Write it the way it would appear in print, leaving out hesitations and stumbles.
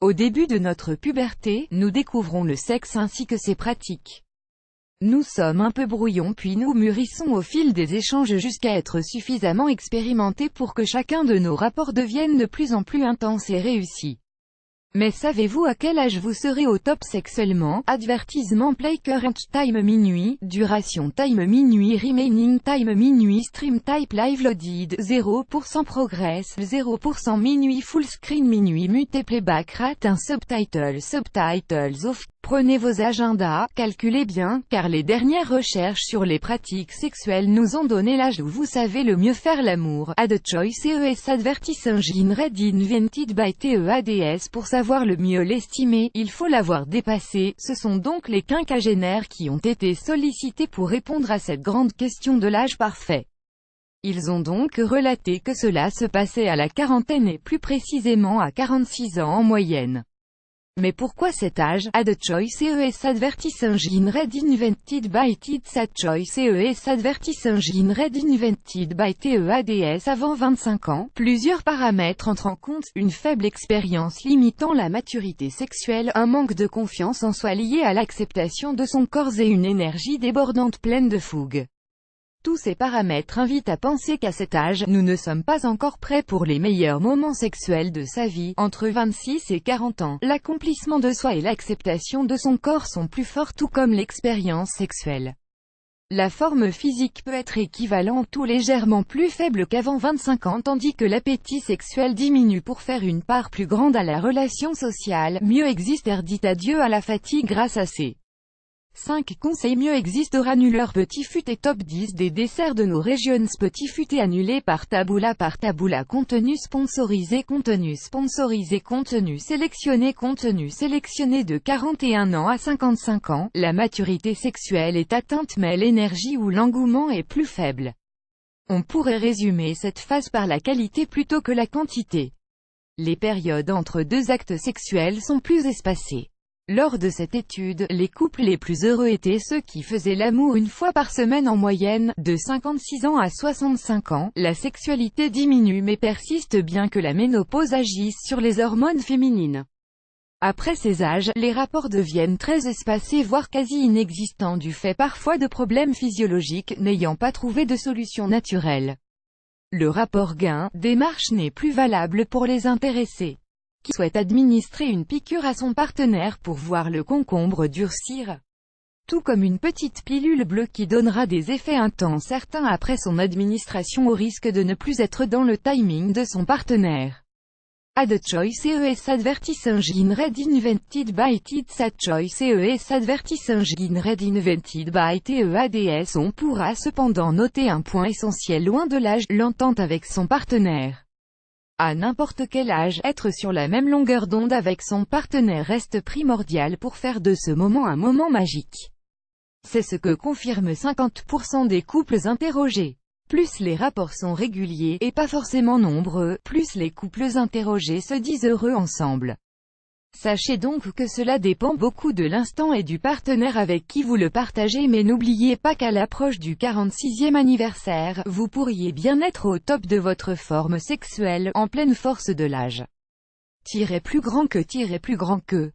Au début de notre puberté, nous découvrons le sexe ainsi que ses pratiques. Nous sommes un peu brouillons puis nous mûrissons au fil des échanges jusqu'à être suffisamment expérimentés pour que chacun de nos rapports devienne de plus en plus intense et réussi. Mais savez-vous à quel âge vous serez au top sexuellement? Advertisement play current time minuit, duration time minuit, remaining time minuit, stream type live loaded, 0% progress, 0% minuit, full screen minuit, mute playback rate, un subtitles off. Prenez vos agendas, calculez bien, car les dernières recherches sur les pratiques sexuelles nous ont donné l'âge où vous savez le mieux faire l'amour. Ad choice ES advertising read invented by TEADS. Pour savoir le mieux l'estimer, il faut l'avoir dépassé. Ce sont donc les quinquagénaires qui ont été sollicités pour répondre à cette grande question de l'âge parfait. Ils ont donc relaté que cela se passait à la quarantaine et plus précisément à 46 ans en moyenne. Mais pourquoi cet âge? Ad choice ES advertising read invented by TEADS. Ad choice ES advertising read invented by TEADS. Avant 25 ans, plusieurs paramètres entrent en compte: une faible expérience limitant la maturité sexuelle, un manque de confiance en soi lié à l'acceptation de son corps et une énergie débordante pleine de fougue. Tous ces paramètres invitent à penser qu'à cet âge, nous ne sommes pas encore prêts pour les meilleurs moments sexuels de sa vie. Entre 26 et 40 ans, l'accomplissement de soi et l'acceptation de son corps sont plus forts, tout comme l'expérience sexuelle. La forme physique peut être équivalente ou légèrement plus faible qu'avant 25 ans, tandis que l'appétit sexuel diminue pour faire une part plus grande à la relation sociale. Mieux existe dit adieu à la fatigue grâce à ces 5 conseils. Mieux existe granuleur petit futé. Top 10 des desserts de nos régions. Petit futé annulé par Taboola. Contenu sponsorisé, contenu sélectionné de 41 ans à 55 ans. La maturité sexuelle est atteinte mais l'énergie ou l'engouement est plus faible. On pourrait résumer cette phase par la qualité plutôt que la quantité. Les périodes entre deux actes sexuels sont plus espacées. Lors de cette étude, les couples les plus heureux étaient ceux qui faisaient l'amour une fois par semaine en moyenne. De 56 ans à 65 ans, la sexualité diminue mais persiste bien que la ménopause agisse sur les hormones féminines. Après ces âges, les rapports deviennent très espacés voire quasi inexistants du fait parfois de problèmes physiologiques n'ayant pas trouvé de solution naturelle. Le rapport gain-démarche n'est plus valable pour les intéressés qui souhaite administrer une piqûre à son partenaire pour voir le concombre durcir. Tout comme une petite pilule bleue qui donnera des effets un temps certain après son administration au risque de ne plus être dans le timing de son partenaire. Ad choice ES advertising read invented by TEADS. Ad choice ES advertising read invented by TEADS. On pourra cependant noter un point essentiel loin de l'âge, l'entente avec son partenaire. À n'importe quel âge, être sur la même longueur d'onde avec son partenaire reste primordial pour faire de ce moment un moment magique. C'est ce que confirment 50% des couples interrogés. Plus les rapports sont réguliers, et pas forcément nombreux, plus les couples interrogés se disent heureux ensemble. Sachez donc que cela dépend beaucoup de l'instant et du partenaire avec qui vous le partagez, mais n'oubliez pas qu'à l'approche du 46e anniversaire, vous pourriez bien être au top de votre forme sexuelle, en pleine force de l'âge. Plus grand que